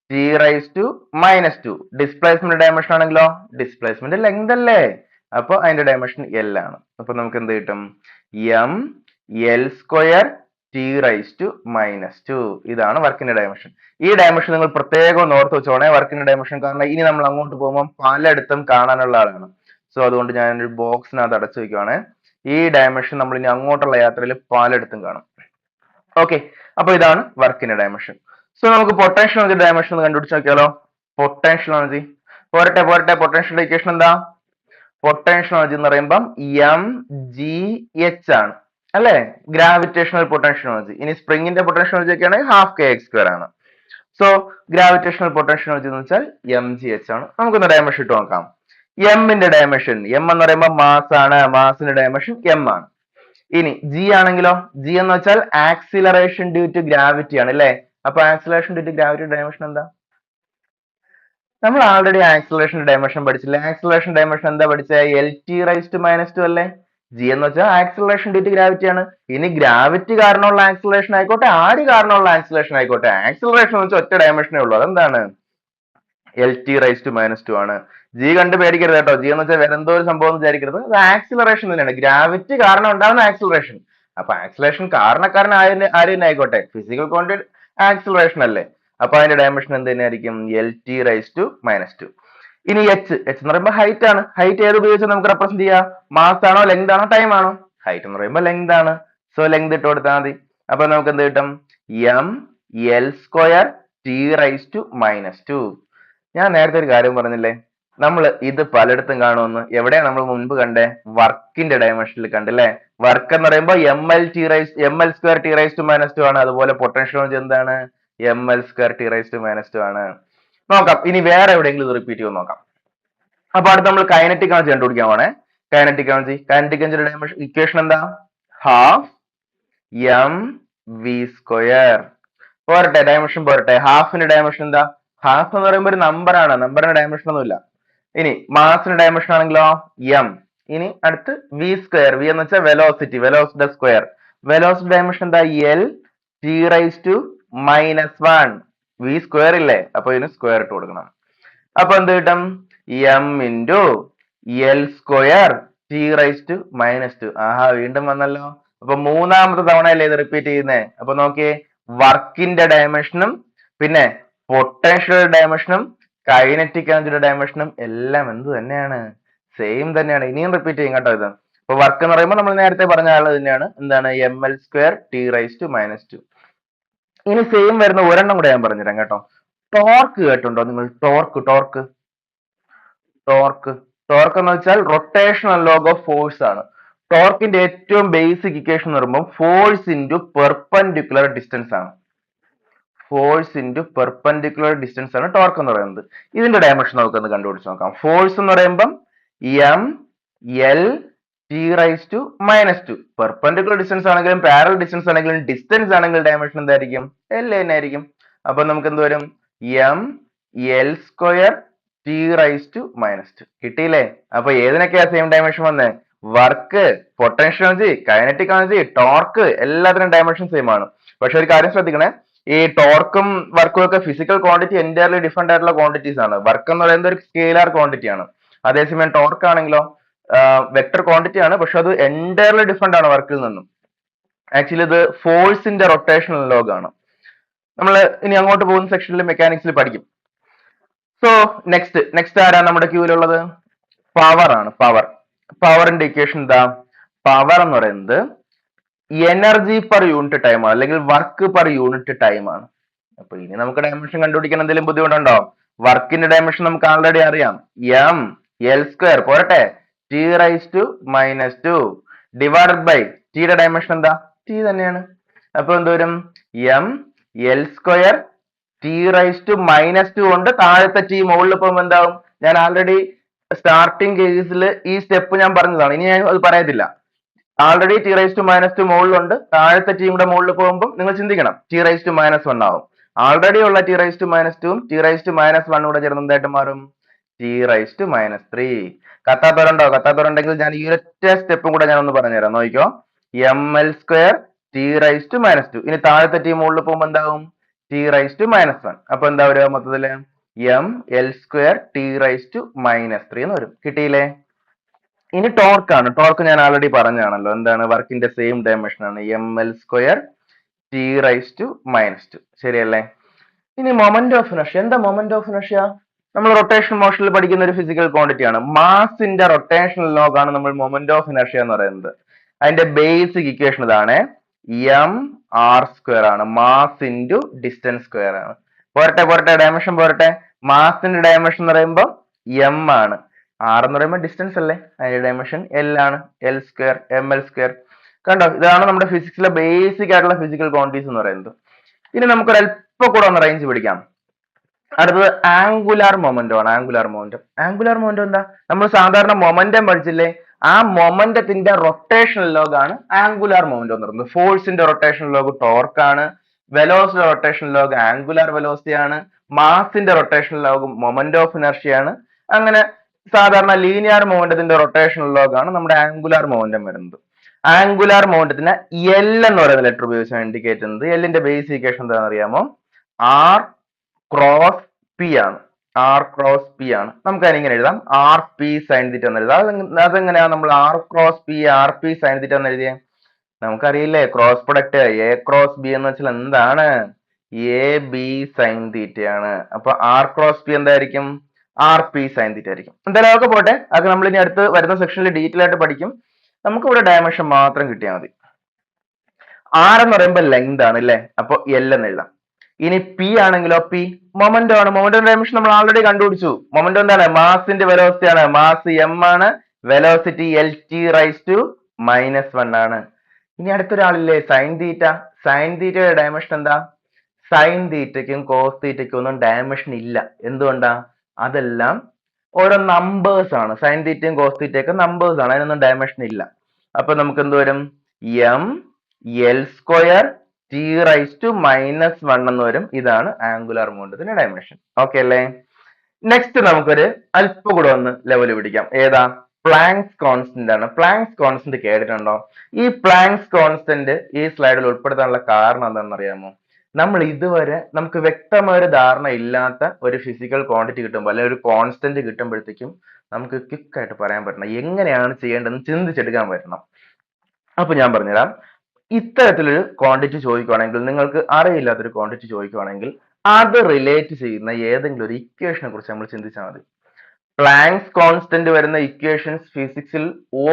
T raise to minus two. Displacement dimension ആണെങ്കിലോ ഡിസ്പ്ലേസ്മെന്റ് ലെങ്ത് അല്ലേ, അപ്പൊ അതിന്റെ ഡയമെൻഷൻ എൽ ആണ്. അപ്പൊ നമുക്ക് എന്ത് കിട്ടും? M L square T raise to minus two. ഇതാണ് വർക്കിന്റെ ഡയമെൻഷൻ. ഈ ഡയമെൻഷൻ നിങ്ങൾ പ്രത്യേകം ഓർത്ത് വെച്ചോണേ, വർക്കിന്റെ ഡയമെൻഷൻ. കാരണം ഇനി നമ്മൾ അങ്ങോട്ട് പോകുമ്പോൾ പലയിടത്തും കാണാനുള്ള ആളാണ്. സോ അതുകൊണ്ട് ഞാൻ ഒരു ബോക്സിനകത്ത് അടച്ചു വെക്കുവാണ്. ഈ ഡയമെൻഷൻ നമ്മൾ ഇനി അങ്ങോട്ടുള്ള യാത്രയിൽ പലയിടത്തും കാണും. ഓക്കെ, അപ്പൊ ഇതാണ് വർക്കിന്റെ ഡയമെൻഷൻ. സോ നമുക്ക് പൊട്ടൻഷ്യൽ എനർജി ഡയമെൻഷൻ ഒന്ന് കണ്ടുപിടിച്ച് നോക്കിയാലോ. പൊട്ടൻഷ്യൽ എനർജി പോരട്ടെ. പൊട്ടൻഷ്യൽ ഇക്വേഷൻ എന്താ? പൊട്ടൻഷ്യൽ എനർജി എന്ന് പറയുമ്പം എം ജി എച്ച് ആണ് അല്ലെ, ഗ്രാവിറ്റേഷണൽ പൊട്ടൻഷ്യൽ എനർജി. ഇനി സ്പ്രിങ്ങിന്റെ പൊട്ടൻഷ്യൽ എനർജി ഒക്കെ ആണെങ്കിൽ ഹാഫ് കെ എക്സ് സ്ക്വയർ ആണ്. സോ ഗ്രാവിറ്റേഷണൽ പൊട്ടൻഷ്യൽ എനർജി എന്ന് വെച്ചാൽ എം ജി എച്ച് ആണ്. നമുക്കൊന്ന് ഡയമെൻഷൻ ഇട്ട് നോക്കാം. എമ്മിന്റെ ഡയമെൻഷൻ, എം എന്ന് പറയുമ്പോൾ മാസ് ആണ്, മാസിന്റെ ഡയമെൻഷൻ എം ആണ്. ഇനി ജി ആണെങ്കിലോ, ജി എന്ന് വെച്ചാൽ ആക്സിലറേഷൻ ഡ്യൂ ടു ഗ്രാവിറ്റി ആണ് അല്ലെ. അപ്പൊ acceleration due to gravity dimension എന്താ? നമ്മൾ ആൾറെഡി ആക്സിലറേഷൻ ഡയമെൻഷൻ പഠിച്ചില്ലേ. ആക്സിലറേഷൻ ഡയമെൻഷൻ എന്താ പഠിച്ചത്? L T raise to minus two അല്ലേ. ജി എന്ന് വെച്ചാൽ ആക്സിലറേഷൻ ഡ്യൂ ടു ഗ്രാവിറ്റി ആണ്. ഇനി ഗ്രാവിറ്റി കാരണമുള്ള ആക്സിലറേഷൻ ആയിക്കോട്ടെ, ആര് കാരണമുള്ള ആക്സിലറേഷൻ ആയിക്കോട്ടെ, ആക്സിലറേഷൻ എന്ന് വെച്ചാൽ ഒറ്റ ഡയമെൻഷനേ ഉള്ളൂ. അതെന്താണ്? L T raise to minus two ആണ്. ജി കണ്ട് പേടിക്കരുത് കേട്ടോ. ജി എന്ന് വെച്ചാൽ വേറെ എന്തോ ഒരു സംഭവം വിചാരിക്കരുത്. അത് ആക്സിലറേഷൻ തന്നെയാണ്, ഗ്രാവിറ്റി കാരണം ഉണ്ടാകുന്ന ആക്സിലറേഷൻ. അപ്പൊ ആക്സിലറേഷൻ കാരണക്കാരൻ ആര് തന്നെ ആയിക്കോട്ടെ, ഫിസിക്കൽ ക്വാണ്ടിറ്റി ആക്സിലറേഷൻ അല്ലേ. അപ്പൊ അതിന്റെ ഡയമെൻഷൻ എന്ത് തന്നെയായിരിക്കും? L T raise to minus two. ഇനി എച്ച് എന്ന് പറയുമ്പോൾ ഹൈറ്റ് ആണ്. ഹൈറ്റ് ഏത് ഉപയോഗിച്ച് നമുക്ക് റെപ്രസെന്റ് ചെയ്യാം? മാസ് ആണോ, ലെങ്ത് ആണോ, ടൈം ആണോ? ഹൈറ്റ് എന്ന് പറയുമ്പോൾ ലെങ്ത് ആണ്. സോ ലെങ്ത് ഇട്ട് കൊടുത്താൽ മതി. അപ്പൊ നമുക്ക് എന്ത് കിട്ടും? M L square T raise to minus two. ഞാൻ നേരത്തെ ഒരു കാര്യം പറഞ്ഞില്ലേ, നമ്മൾ ഇത് പലയിടത്തും കാണുമെന്ന്. എവിടെയാണ് നമ്മൾ മുൻപ് കണ്ടേ? വർക്കിന്റെ ഡയമെൻഷനിൽ കണ്ടല്ലേ. വർക്ക് എന്ന് പറയുമ്പോൾ M L square T raise to minus two ആണ്. അതുപോലെ പൊട്ടൻഷ്യൽ എനർജി എന്താണ്? M L square T raise to minus two ആണ്. നോക്കാം ഇനി വേറെ എവിടെയെങ്കിലും ഇത് റിപ്പീറ്റ് ചെയ്ത് നോക്കാം. അപ്പൊ അടുത്ത് നമ്മൾ കൈനറ്റിക് എനർജി കണ്ടുപിടിക്കാൻ പോണേ. കൈനറ്റിക് എനർജിയുടെ ഡയമെൻഷൻ ഇക്വേഷൻ എന്താ? Half M V square. പോരട്ടെ, ഡയമെൻഷൻ പോരട്ടെ. ഹാഫിന്റെ ഡയമെൻഷൻ എന്താ? ഹാഫ് എന്ന് പറയുമ്പോൾ ഒരു നമ്പറാണ്, നമ്പറിന്റെ ഡയമെൻഷൻ ഒന്നുമില്ല. ഇനി മാസിന്റെ ഡയമെൻഷൻ ആണെങ്കിലോ എം. ഇനി അടുത്ത് വി സ്ക്വയർ. വി എന്ന് വെച്ചാൽ velocity, velocity square. Velocity dimension എന്താ? L T raise to -1. V square ഇല്ലേ, അപ്പൊ ഇതിന് സ്ക്വയർ ഇട്ട് കൊടുക്കണം. അപ്പൊ എന്ത് കിട്ടും? M into L square T raise to -2. ആഹാ, വീണ്ടും വന്നല്ലോ. അപ്പൊ മൂന്നാമത്തെ തവണയല്ലേ ഇത് റിപ്പീറ്റ് ചെയ്യുന്നേ. അപ്പൊ നോക്കിയേ, വർക്കിന്റെ ഡയമെൻഷനും പിന്നെ പൊട്ടൻഷ്യൽ ഡയമെൻഷനും കൈനറ്റിക് എനർജിയുടെ ഡയമെൻഷനും എല്ലാം എന്ത് തന്നെയാണ്? സെയിം തന്നെയാണ്. ഇനിയും റിപ്പീറ്റ് ചെയ്യും കേട്ടോ ഇത്. അപ്പൊ വർക്ക് എന്ന് പറയുമ്പോൾ നമ്മൾ നേരത്തെ പറഞ്ഞ ആള് തന്നെയാണ്. എന്താണ്? M L square T raise to -2. ഇനി സെയിം വരുന്ന ഒരെണ്ണം കൂടെ ഞാൻ പറഞ്ഞുതരാം കേട്ടോ. ടോർക്ക് കേട്ടുണ്ടോ നിങ്ങൾ? ടോർക്ക് ടോർക്ക് ടോർക്ക് ടോർക്ക് എന്ന് വെച്ചാൽ റൊട്ടേഷണൽ ലോഗ് ഓഫ് ഫോഴ്സ് ആണ്. ടോർക്കിന്റെ ഏറ്റവും ബേസിക് ഇക്വേഷൻ എന്ന് പറയുമ്പോൾ ഫോഴ്സ് ഇൻറ്റു പെർപെൻഡിക്കുലർ ഡിസ്റ്റൻസ് ആണ്. ഫോഴ്സ് ഇൻറ്റു പെർപെൻഡിക്കുലർ ഡിസ്റ്റൻസ് ആണ് ടോർക്ക് എന്ന് പറയുന്നത്. ഇതിന്റെ ഡയമെൻഷൻ നമുക്കൊന്ന് കണ്ടുപിടിച്ച് നോക്കാം. ഫോഴ്സ് എന്ന് പറയുമ്പം M L T raise to -2. Perpendicular distance ആണെങ്കിലും പാരലൽ ഡിസ്റ്റൻസ് ആണെങ്കിലും ഡിസ്റ്റൻസ് ആണെങ്കിലും ഡയമെൻഷൻ എന്തായിരിക്കും? എൽ തന്നെ ആയിരിക്കും. അപ്പൊ നമുക്ക് എന്ത് വരും? M L square T raise to -2. കിട്ടിയില്ലേ? അപ്പൊ ഏതിനൊക്കെയാ സെയിം ഡയമെൻഷൻ വന്നേ? Work, potential energy, kinetic energy, torque എല്ലാത്തിനും ഡയമെൻഷൻ സെയിം ആണ്. പക്ഷെ ഒരു കാര്യം ശ്രദ്ധിക്കണേ, ഈ ടോർക്കും വർക്കും ഒക്കെ ഫിസിക്കൽ ക്വാണ്ടിറ്റി എൻറ്റയർലി ഡിഫറെന്റ് ആയിട്ടുള്ള ക്വാണ്ടിറ്റീസ് ആണ്. വർക്ക് എന്ന് പറയുന്നത് ഒരു സ്കെയിലാർ ക്വാണ്ടിറ്റി ആണ്. അതേസമയം ടോർക്ക് ആണെങ്കിലോ വെക്ടർ ക്വാണ്ടിറ്റി ആണ്, പക്ഷെ അത് എൻറ്റയർലി ഡിഫറെന്റ് ആണ് വർക്കിൽ നിന്നും. ആക്ച്വലി ഇത് ഫോഴ്സിന്റെ റൊട്ടേഷണൽ ലോഗ് ആണ്. നമ്മൾ ഇനി അങ്ങോട്ട് പോകുന്ന സെക്ഷനിൽ മെക്കാനിക്സിൽ പഠിക്കും. സോ നെക്സ്റ്റ് ആരാ നമ്മുടെ ക്യൂവിലുള്ളത്? പവർ ആണ്. പവറിന്റെ ഇക്വേഷൻ എന്താ? പവർ എന്ന് പറയുന്നത് എനർജി പെർ യൂണിറ്റ് ടൈം ആണ്, അല്ലെങ്കിൽ വർക്ക് പെർ യൂണിറ്റ് ടൈം ആണ്. അപ്പൊ ഇനി നമുക്ക് ഡയമെൻഷൻ കണ്ടുപിടിക്കാൻ എന്തെങ്കിലും ബുദ്ധിമുട്ടുണ്ടോ? വർക്കിന്റെ ഡയമെൻഷൻ നമുക്ക് ആൾറെഡി അറിയാം. എം എൽ സ്ക്വയർ പോരട്ടെ, T raise to -2 divided by ടിയുടെ ഡയമെൻഷൻ എന്താ? ടി തന്നെയാണ്. അപ്പൊ എന്തോരും? M L square T raise to -2 കൊണ്ട് താഴത്തെ ടി മുകളിൽ പോകുമ്പോൾ എന്താവും? ഞാൻ ആൾറെഡി സ്റ്റാർട്ടിങ് കേസിൽ ഈ സ്റ്റെപ്പ് ഞാൻ പറഞ്ഞതാണ്, ഇനി ഞാൻ അത് പറയത്തില്ല. ആൾറെഡി ടി റൈസ് ടു -2 മുകളിലുണ്ട്, താഴത്തെ ടി കൂടെ മുകളിൽ പോകുമ്പോൾ നിങ്ങൾ ചിന്തിക്കണം ടി റൈസ് ടു -1 ആവും. ആൾറെഡി ഉള്ള T raise to -2 T raise to -1 കൂടെ ചേർന്ന് എന്തായിട്ട് മാറും? T raise to -3. കത്താത്തവരുണ്ടെങ്കിൽ ഞാൻ ഈ ഒറ്റ സ്റ്റെപ്പും കൂടെ ഞാൻ ഒന്ന് പറഞ്ഞുതരാം, നോക്കിക്കോ. M L square T raise to -2. ഇനി താഴത്തെ ടി മുകളിൽ പോകുമ്പോൾ എന്താവും? T raise to -1. അപ്പൊ എന്താ വരിക മൊത്തത്തില്? M L square T raise to -3 എന്ന് വരും. കിട്ടിയില്ലേ? ഇനി ടോർക്ക് ആണ്. ടോർക്ക് ഞാൻ ആൾറെഡി പറഞ്ഞാണല്ലോ, എന്താണ്? വർക്കിന്റെ സെയിം ഡയമെൻഷൻ ആണ്, M L square T raise to -2. ശരിയല്ലേ? ഇനി മൊമെന്റ് ഓഫ് ഇനർഷ്യ. എന്താ മൊമെന്റ് ഓഫ് ഇനർഷ്യ? നമ്മൾ റൊട്ടേഷൻ മോഷനിൽ പഠിക്കുന്ന ഒരു ഫിസിക്കൽ ക്വാണ്ടിറ്റി ആണ്. മാസിന്റെ റൊട്ടേഷണൽ ലോഗ് ആണ് നമ്മൾ മൊമെന്റ് ഓഫ് ഇനർഷ്യ എന്ന് പറയുന്നത്. അതിന്റെ ബേസിക് ഇക്വേഷൻ ഇതാണ്, എം ആർ സ്ക്വയർ ആണ്. മാസ് ഇൻറ്റു ഡിസ്റ്റൻസ് സ്ക്വയർ ആണ്. പോരട്ടെ ഡയമെൻഷൻ പോരട്ടെ. മാസിന്റെ ഡയമെൻഷൻ എന്ന് പറയുമ്പോൾ എം ആണ്. ആർ എന്ന് പറയുമ്പോൾ ഡിസ്റ്റൻസ് അല്ലേ, അതിന്റെ ഡയമെൻഷൻ എൽ ആണ്. L square M L square. കണ്ടോ, ഇതാണ് നമ്മുടെ ഫിസിക്സിലെ ബേസിക് ആയിട്ടുള്ള ഫിസിക്കൽ ക്വാണ്ടിറ്റീസ് എന്ന് പറയുന്നത്. ഇനി നമുക്കൊരു അല്പം കൂടെ ഒന്ന് റേഞ്ച് പിടിക്കാം. അടുത്തത് ആംഗുലാർ മൊമെന്റം ആണ്. ആംഗുലാർ മൊമെന്റം എന്താ? നമ്മൾ സാധാരണ മൊമെന്റം പഠിച്ചില്ലേ? ആ മൊമെന്റത്തിന്റെ റൊട്ടേഷണൽ ലോഗ് ആണ് ആംഗുലാർ മൊമെന്റം എന്ന് പറയുന്നത്. ഫോഴ്സിന്റെ റൊട്ടേഷണൽ ലോഗ് ടോർക്ക് ആണ്. വെലോസിറ്റിയുടെ റൊട്ടേഷണൽ ലോഗ് ആംഗുലാർ വെലോസിറ്റി ആണ്. മാസിന്റെ rotational log moment of inertia ആണ്. അങ്ങനെ സാധാരണ ലീനിയർ മൊമെന്റത്തിന്റെ റൊട്ടേഷണൽ ലോഗ് ആണ് നമ്മുടെ ആംഗുലാർ മൊമെന്റം വരുന്നത്. ആംഗുലാർ മൊമെന്റത്തിന് എൽ എന്ന് പറയുന്ന ലെറ്റർ ഉപയോഗിച്ചാണ് ഇൻഡിക്കേറ്റ് ചെയ്യുന്നത്. എല്ലിന്റെ ബേസിക് ഇക്വേഷൻ എന്താണെന്ന് അറിയാമോ? ആർ ക്രോസ് പി ആണ്. ആർ ക്രോസ് പി ആണ്. നമുക്ക് അതിനിങ്ങനെ എഴുതാം, ആർ പി സൈൻ തീറ്റ എന്ന് എഴുതാം. അതെങ്ങനെയാ നമ്മൾ R cross P R P sine theta എന്ന് എഴുതിയേ? നമുക്കറിയില്ലേ, cross product A cross B എന്ന് വെച്ചാൽ എന്താണ്? എ ബി സൈൻ തീറ്റയാണ്. അപ്പൊ ആർ ക്രോസ് പി എന്തായിരിക്കും? ആർ പി സൈൻ തീറ്റ ആയിരിക്കും. എന്തായാലും അതൊക്കെ പോട്ടെ, അത് നമ്മൾ ഇനി അടുത്ത് വരുന്ന സെക്ഷനിൽ ഡീറ്റെയിൽ ആയിട്ട് പഠിക്കും. നമുക്ക് ഇവിടെ ഡയമെൻഷൻ മാത്രം കിട്ടിയാൽ മതി. ആർ എന്ന് പറയുമ്പോൾ ലെങ്ത് ആണ് അല്ലേ, അപ്പൊ എൽ എന്ന് എഴുതാം. ഇനി പി ആണെങ്കിലോ? പി മൊമെന്റോ ആണ്. മൊമെന്റോ ഡയമെൻഷൻ നമ്മൾ ആൾറെഡി കണ്ടുപിടിച്ചു. മൊമെന്റോ എന്താണ്? മാസിന്റെ വെലോസിറ്റി ആണ്. മാസ് എം ആണ്, velocity L T raise to -1 ആണ്. ഇനി അടുത്തൊരാളില്ലേ, സൈൻ തീറ്റ. സൈൻ തീറ്റയുടെ ഡയമെൻഷൻ എന്താ? സൈൻ തീറ്റയ്ക്കും കോസ് തീറ്റയ്ക്കും ഒന്നും ഡയമെൻഷൻ ഇല്ല. എന്തുകൊണ്ടാ? അതെല്ലാം ഓരോ നമ്പേഴ്സ് ആണ്. സൈൻ തീറ്റയും കോസ് തീറ്റയൊക്കെ നമ്പേഴ്സ് ആണ്, അതിനൊന്നും ഡയമെൻഷൻ ഇല്ല. അപ്പൊ നമുക്ക് എന്ത് വരും? M L square T raise to -1 എന്ന് വരും. ഇതാണ് ആംഗുലാർ മൊമെന്റത്തിന്റെ ഡയമെൻഷൻ. ഓക്കെ അല്ലേ? നെക്സ്റ്റ് നമുക്കൊരു അല്പം കൂടെ ഒന്ന് ലെവൽ പിടിക്കാം. ഏതാ? പ്ലാങ്ക്സ് കോൺസ്റ്റന്റ് ആണ്. പ്ലാങ്ക്സ് കോൺസ്റ്റന്റ് കേട്ടിട്ടുണ്ടോ? ഈ പ്ലാങ്ക്സ് കോൺസ്റ്റന്റ് ഈ സ്ലൈഡിൽ ഉൾപ്പെടുത്താനുള്ള കാരണം എന്താണെന്ന് അറിയാമോ? നമ്മൾ ഇതുവരെ നമുക്ക് വ്യക്തമായ ഒരു ധാരണ ഇല്ലാത്ത ഒരു ഫിസിക്കൽ ക്വാണ്ടിറ്റി കിട്ടുമ്പോൾ അല്ലെങ്കിൽ ഒരു കോൺസ്റ്റന്റ് കിട്ടുമ്പോഴത്തേക്കും നമുക്ക് ക്വിക്ക് ആയിട്ട് പറയാൻ പറ്റണം, എങ്ങനെയാണ് ചെയ്യേണ്ടതെന്ന് ചിന്തിച്ചെടുക്കാൻ പറ്റണം. അപ്പൊ ഞാൻ പറഞ്ഞുതരാം. ഇത്തരത്തിലൊരു ക്വാണ്ടിറ്റി ചോദിക്കുവാണെങ്കിൽ, നിങ്ങൾക്ക് അറിയില്ലാത്തൊരു ക്വാണ്ടിറ്റി ചോദിക്കുവാണെങ്കിൽ അത് റിലേറ്റ് ചെയ്യുന്ന ഏതെങ്കിലും ഒരു ഇക്വേഷനെ കുറിച്ച് നമ്മൾ ചിന്തിച്ചാൽ മതി. പ്ലാങ്ക്സ് കോൺസ്റ്റന്റ് വരുന്ന ഇക്വേഷൻസ് ഫിസിക്സിൽ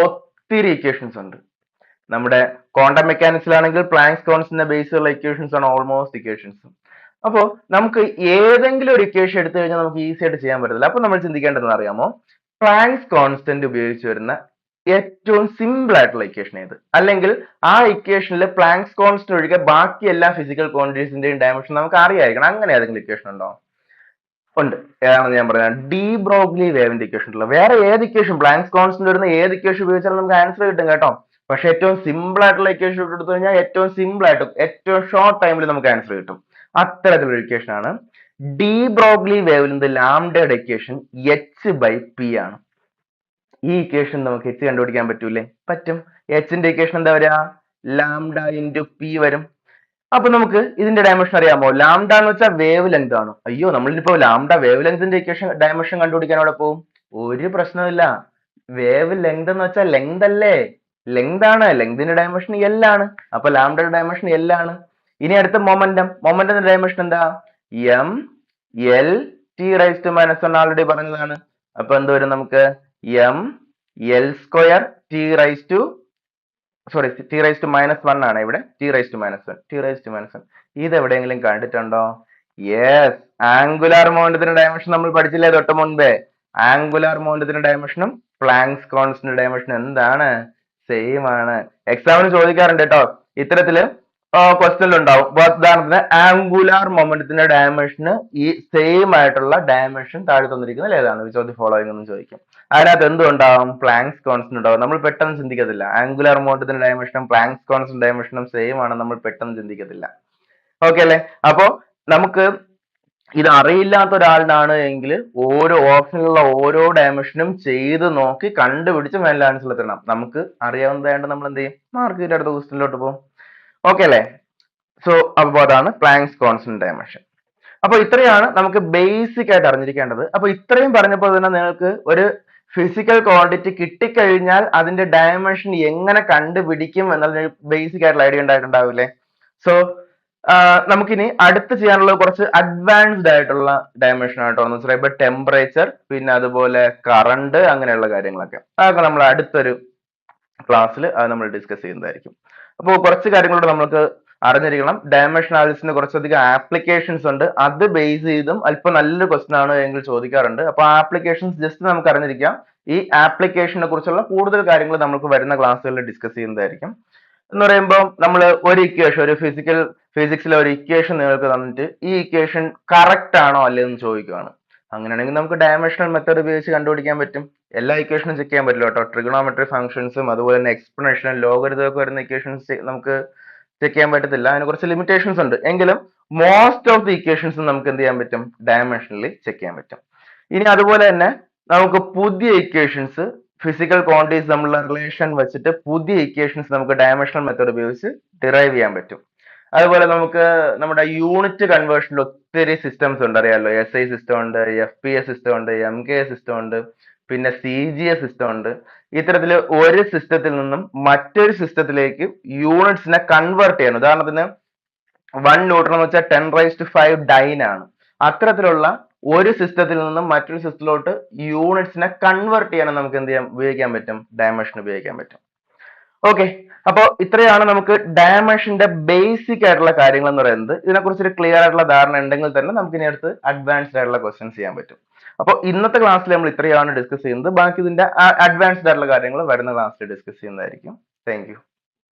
ഒത്തിരി ഇക്വേഷൻസ് ഉണ്ട്. നമ്മുടെ ക്വാണ്ടം മെക്കാനിക്സിലാണെങ്കിൽ പ്ലാങ്ക്സ് കോൺസ്റ്റന്റിന്റെ ബേസിലുള്ള ഇക്വേഷൻസ് ആണ് ഓൾമോസ്റ്റ് ഇക്വേഷൻസ്. അപ്പോൾ നമുക്ക് ഏതെങ്കിലും ഒരു ഇക്വേഷൻ എടുത്തു കഴിഞ്ഞാൽ നമുക്ക് ഈസി ആയിട്ട് ചെയ്യാൻ പറ്റത്തില്ല. അപ്പൊ നമ്മൾ ചിന്തിക്കേണ്ടതെന്ന് അറിയാമോ? പ്ലാങ്ക്സ് കോൺസ്റ്റന്റ് ഉപയോഗിച്ച് വരുന്ന ഏറ്റവും സിമ്പിൾ ആയിട്ടുള്ള ഇക്വേഷൻ ഏത്, അല്ലെങ്കിൽ ആ ഇക്വേഷനിൽ പ്ലാങ്ക്സ് കോൺസ്റ്റന്റ് ഒഴികെ ബാക്കി എല്ലാ ഫിസിക്കൽ ക്വാണ്ടിറ്റീസിന്റെയും ഡയമെൻഷൻ നമുക്ക് അറിയായിരിക്കണം. അങ്ങനെ ഏതെങ്കിലും ഇക്വേഷൻ ഉണ്ടോ? ഉണ്ട്. ഏതാണെന്ന് ഞാൻ പറയാം. ഡി ബ്രോഗ്ലി വേവിന്റെ ഇക്വേഷൻ ഉള്ള വേറെ ഏത് ഇക്വേഷൻ, പ്ലാങ്ക്സ് കോൺസ്റ്റന്റ് വരുന്ന ഏത് ഇക്വേഷൻ ഉപയോഗിച്ചാലും നമുക്ക് ആൻസർ കിട്ടും കേട്ടോ. പക്ഷെ ഏറ്റവും സിമ്പിൾ ആയിട്ടുള്ള ഇക്വേഷൻ എടുത്തു കഴിഞ്ഞാൽ ഏറ്റവും സിമ്പിൾ ആയിട്ട് ഏറ്റവും ഷോർട്ട് ടൈമിൽ നമുക്ക് ആൻസർ കിട്ടും. അത്തരത്തിലുള്ള ഇക്വേഷൻ ആണ് ഡി ബ്രോഗ്ലി വേവിന്റെ ലാംഡയുടെ ഇക്വേഷൻ h/p ആണ്. ഈ ഇക്വേഷൻ നമുക്ക് h കണ്ടുപിടിക്കാൻ പറ്റൂലേ? പറ്റും. ന്റെ ഇക്വേഷൻ എന്താ വരിക? ലാംഡ ഇൻറ്റു പി വരും. അപ്പൊ നമുക്ക് ഇതിന്റെ ഡയമെൻഷൻ അറിയാമോ? ലാംഡ എന്ന് വെച്ചാൽ വേവ് ലെങ്ത് ആണ്. അയ്യോ, നമ്മളിപ്പോ ലാംഡ വേവ് ലെങ്തിന്റെ ഇക്വേഷൻ ഡയമെൻഷൻ കണ്ടുപിടിക്കാൻ അവിടെ പോകും? ഒരു പ്രശ്നമില്ല. വേവ് ലെങ്ത് എന്ന് വെച്ചാൽ ലെങ്ത് അല്ലേ? ലെങ്ത് ആണ്. ലെങ്തിന്റെ ഡയമെൻഷൻ എൽ ആണ്. അപ്പൊ ലാംഡയുടെ ഡയമെൻഷൻ എൽ ആണ്. ഇനി അടുത്ത മൊമെന്റത്തിന്റെ ഡയമെൻഷൻ എന്താ? M L T raise to -1 already പറഞ്ഞതാണ്. അപ്പൊ എന്ത് വരും നമുക്ക്? M L square T raise to -1 ആണ് ഇവിടെ. -1 ഇത് എവിടെയെങ്കിലും കണ്ടിട്ടുണ്ടോ? യെസ്, ആംഗുലാർ മൊമെന്റത്തിന്റെ ഡയമെൻഷൻ നമ്മൾ പഠിച്ചില്ലേ തൊട്ട് മുൻപേ? ആംഗുലാർ മൊമെന്റത്തിന്റെ ഡയമെൻഷനും പ്ലാങ്ക്സ് കോൺസ്റ്റന്റ് ഡയമെൻഷനും എന്താണ്? സെയിം ആണ്. എക്സാമിന് ചോദിക്കാറുണ്ട് കേട്ടോ. ഇത്തരത്തില് ക്വസ്റ്റ്യൻ ഉണ്ടാവും. ഉദാഹരണത്തിന് ആംഗുലാർ മൊമെന്റത്തിന്റെ ഡയമെൻഷന് ഈ സെയിം ആയിട്ടുള്ള ഡയമെൻഷൻ താഴെ തന്നിരിക്കുന്നത് ഏതാണ്? വിച്ച് ഓഫ് ദി ഫോളോയിങ് എന്ന് ചോദിക്കും. അതിനകത്ത് എന്തുണ്ടാവും? പ്ലാങ്ക്സ് കോൺസ്റ്റന്റ് ഉണ്ടാവും. നമ്മൾ പെട്ടെന്ന് ചിന്തിക്കത്തില്ല. ആംഗുലാർ മൊമെന്റത്തിന്റെ ഡയമെൻഷനും പ്ലാങ്ക്സ് കോൺസ്റ്റന്റ് ഡയമെൻഷനും സെയിം ആണ്, നമ്മൾ പെട്ടെന്ന് ചിന്തിക്കത്തില്ല. ഓക്കെ അല്ലേ? അപ്പോ നമുക്ക് ഇത് അറിയില്ലാത്ത ഒരാളിനാണ് എങ്കിൽ ഓരോ ഓപ്ഷനിലുള്ള ഓരോ ഡയമെൻഷനും ചെയ്ത് നോക്കി കണ്ടുപിടിച്ച് മേലെ ആൻസർ എത്തണം. നമുക്ക് അറിയാവുന്നതായിട്ട് നമ്മൾ എന്ത് ചെയ്യും? മാർക്ക് ചെയ്ത് അടുത്ത ക്വസ്റ്റ്യനിലോട്ട് പോകും. ഓക്കെ അല്ലേ? സോ അപ്പൊ അതാണ് പ്ലാങ്ക്സ് കോൺസ്റ്റന്റ് ഡയമെൻഷൻ. അപ്പൊ ഇത്രയാണ് നമുക്ക് ബേസിക് ആയിട്ട് അറിഞ്ഞിരിക്കേണ്ടത്. അപ്പൊ ഇത്രയും പറഞ്ഞപ്പോൾ തന്നെ നിങ്ങൾക്ക് ഒരു ഫിസിക്കൽ ക്വാണ്ടിറ്റി കിട്ടിക്കഴിഞ്ഞാൽ അതിന്റെ ഡയമെൻഷൻ എങ്ങനെ കണ്ടുപിടിക്കും എന്നുള്ള ബേസിക് ആയിട്ടുള്ള ഐഡിയ ഉണ്ടായിട്ടുണ്ടാവില്ലേ? സോ നമുക്കിനി അടുത്ത് ചെയ്യാനുള്ള കുറച്ച് അഡ്വാൻസ്ഡ് ആയിട്ടുള്ള ഡയമെൻഷൻ ആയിട്ടോ എന്ന് വെച്ചാൽ ഇപ്പൊ ടെമ്പറേച്ചർ, പിന്നെ അതുപോലെ കറണ്ട്, അങ്ങനെയുള്ള കാര്യങ്ങളൊക്കെ. അതൊക്കെ നമ്മൾ അടുത്തൊരു ക്ലാസ്സിൽ അത് നമ്മൾ ഡിസ്കസ് ചെയ്യുന്നതായിരിക്കും. അപ്പോൾ കുറച്ച് കാര്യങ്ങളോട് നമുക്ക് അറിഞ്ഞിരിക്കണം. ഡയമെൻഷൻ അനാലിസിന് കുറച്ചധികം ആപ്ലിക്കേഷൻസ് ഉണ്ട്. അത് ബേസ് ചെയ്തും അല്പം നല്ലൊരു ക്വസ്റ്റൻ ആണ് എങ്കിൽ ചോദിക്കാറുണ്ട്. അപ്പൊ ആപ്ലിക്കേഷൻസ് ജസ്റ്റ് നമുക്ക് അറിഞ്ഞിരിക്കാം. ഈ ആപ്ലിക്കേഷനെ കുറിച്ചുള്ള കൂടുതൽ കാര്യങ്ങൾ നമുക്ക് വരുന്ന ക്ലാസ്സുകളിൽ ഡിസ്കസ് ചെയ്യുന്നതായിരിക്കും. എന്ന് പറയുമ്പോൾ നമ്മൾ ഒരു ഇക്വേഷൻ, ഒരു ഫിസിക്സിലെ ഒരു ഇക്വേഷൻ നിങ്ങൾക്ക് തന്നിട്ട് ഈ ഇക്വേഷൻ കറക്റ്റ് ആണോ അല്ലെന്ന് ചോദിക്കുകയാണ്. അങ്ങനെയാണെങ്കിൽ നമുക്ക് ഡയമെൻഷണൽ മെത്തേഡ് ഉപയോഗിച്ച് കണ്ടുപിടിക്കാൻ പറ്റും. എല്ലാ ഇക്വേഷനും ചെക്ക് ചെയ്യാൻ പറ്റില്ല കേട്ടോ. ട്രിഗണോമെട്രി ഫംഗ്ഷൻസും അതുപോലെ തന്നെ എക്സ്പ്ലനേഷനും ലോഗരിതം ഒക്കെ വരുന്ന ഇക്വേഷൻസ് നമുക്ക് ചെക്ക് ചെയ്യാൻ പറ്റത്തില്ല. അതിന് കുറച്ച് ലിമിറ്റേഷൻസ് ഉണ്ട്. എങ്കിലും മോസ്റ്റ് ഓഫ് ദി ഇക്വേഷൻസ് നമുക്ക് എന്ത് ചെയ്യാൻ പറ്റും? ഡയമെൻഷനലി ചെക്ക് ചെയ്യാൻ പറ്റും. ഇനി അതുപോലെ തന്നെ നമുക്ക് പുതിയ ഇക്വേഷൻസ്, ഫിസിക്കൽ ക്വാണ്ടിറ്റീസ് തമ്മിലുള്ള റിലേഷൻ വെച്ചിട്ട് പുതിയ ഇക്വേഷൻസ് നമുക്ക് ഡയമെൻഷണൽ മെത്തേഡ് ഉപയോഗിച്ച് ഡിറൈവ് ചെയ്യാൻ പറ്റും. അതുപോലെ നമുക്ക് നമ്മുടെ യൂണിറ്റ് കൺവേർഷനിൽ ഒത്തിരി സിസ്റ്റംസ് ഉണ്ട്, അറിയാലോ. SI സിസ്റ്റം ഉണ്ട്, FPS സിസ്റ്റം ഉണ്ട്, MK സിസ്റ്റം ഉണ്ട്, പിന്നെ CGS സിസ്റ്റം ഉണ്ട്. ഇത്തരത്തിൽ ഒരു സിസ്റ്റത്തിൽ നിന്നും മറ്റൊരു സിസ്റ്റത്തിലേക്ക് യൂണിറ്റ്സിനെ കൺവേർട്ട് ചെയ്യണം. ഉദാഹരണത്തിന് 1 ന്യൂട്ടൺ എന്ന് വെച്ചാൽ 10⁵ ഡൈൻ ആണ്. അത്തരത്തിലുള്ള ഒരു സിസ്റ്റത്തിൽ നിന്നും മറ്റൊരു സിസ്റ്റത്തിലോട്ട് യൂണിറ്റ്സിനെ കൺവേർട്ട് ചെയ്യാൻ നമുക്ക് എന്ത് ചെയ്യാൻ ഉപയോഗിക്കാൻ പറ്റും? ഡയമെൻഷൻ ഉപയോഗിക്കാൻ പറ്റും. ഓക്കെ, അപ്പോൾ ഇത്രയാണ് നമുക്ക് ഡയമെൻഷന്റെ ബേസിക് ആയിട്ടുള്ള കാര്യങ്ങൾ എന്ന് പറയുന്നത്. ഇതിനെക്കുറിച്ച് ഒരു ക്ലിയർ ആയിട്ടുള്ള ധാരണ ഉണ്ടെങ്കിൽ തന്നെ നമുക്ക് ഇനി അടുത്ത് അഡ്വാൻസ്ഡ് ആയിട്ടുള്ള ക്വസ്റ്റ്യൻസ് ചെയ്യാൻ പറ്റും. അപ്പോൾ ഇന്നത്തെ ക്ലാസ്സിൽ നമ്മൾ ഇത്രയാണ് ഡിസ്കസ് ചെയ്യുന്നത്. ബാക്കി ഇതിന്റെ അഡ്വാൻസ്ഡ് ആയിട്ടുള്ള കാര്യങ്ങൾ വരുന്ന ക്ലാസ്സിൽ ഡിസ്കസ് ചെയ്യുന്നതായിരിക്കും. Thank you.